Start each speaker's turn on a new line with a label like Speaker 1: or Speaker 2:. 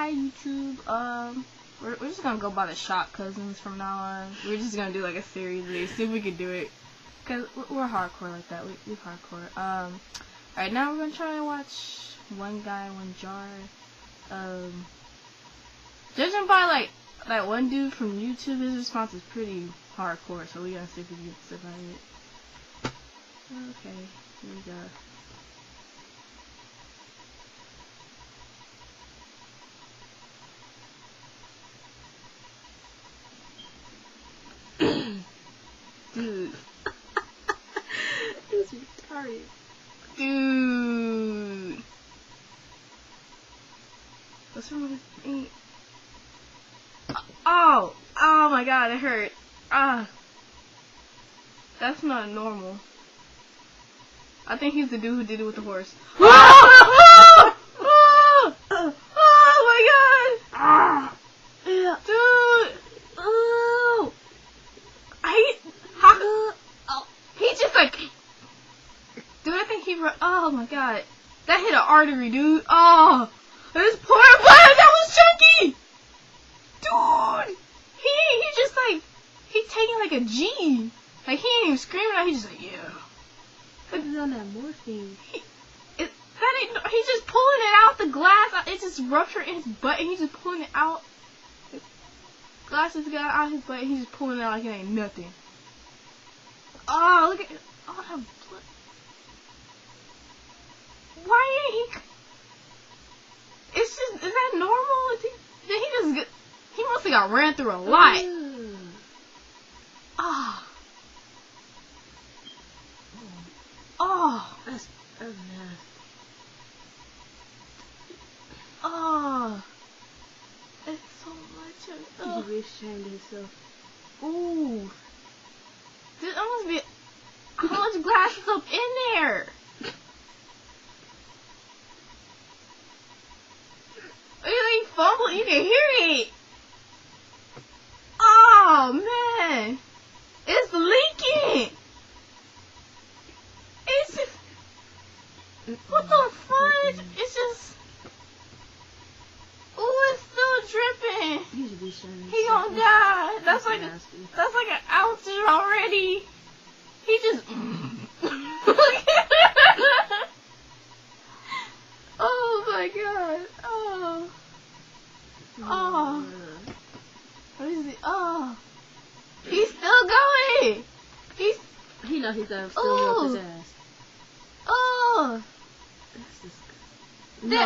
Speaker 1: hi YouTube. We're just gonna go by the Shock Cousins from now on. We're just gonna do like a series of these, see if we can do it. Cause we're hardcore like that. We're hardcore. Alright, now we're gonna try and watch One Guy, One Jar. Judging by like that one dude from YouTube, his response is pretty hardcore. So we gotta see if we can survive it. Okay, here we go. Dude.
Speaker 2: This is retarded.
Speaker 1: Dude. What's wrong with me? Oh! Oh my god, it hurt. Ah. That's not normal. I think he's the dude who did it with the horse. Oh! Oh! Oh! Oh my god!
Speaker 2: Ah!
Speaker 1: Yeah. Dude! Oh! He just like... Dude, I think he... Oh my god. That hit an artery, dude. Oh! This poor blood! That was chunky! Dude! He just like... He's taking like a G. Like, he ain't even screaming out. He's just like, yeah.
Speaker 2: But he's on that morphine.
Speaker 1: He's just pulling it out the glass. It just ruptured in his butt and he's just pulling it out. The glass just got out his butt and he's just pulling it out like it ain't nothing. Oh, look at all that blood. Why ain't he... It's just... Is that normal? He must have got ran through a lot. Ah. Oh.
Speaker 2: That's nasty.
Speaker 1: Oh. It's so much of...
Speaker 2: He restrained himself.
Speaker 1: Ooh. There must be... How much glass is up in there? He fumbled. You can hear it. Oh, man. It's leaking. It's just... What the fudge? It's just... Ooh, it's still dripping. He gonna die. That's like an ounce already. He just... Oh my god. Oh. Oh. What is it? Oh. He's still going.
Speaker 2: He knows he's gonna still milk his ass.
Speaker 1: Oh.
Speaker 2: That's disgusting.
Speaker 1: No.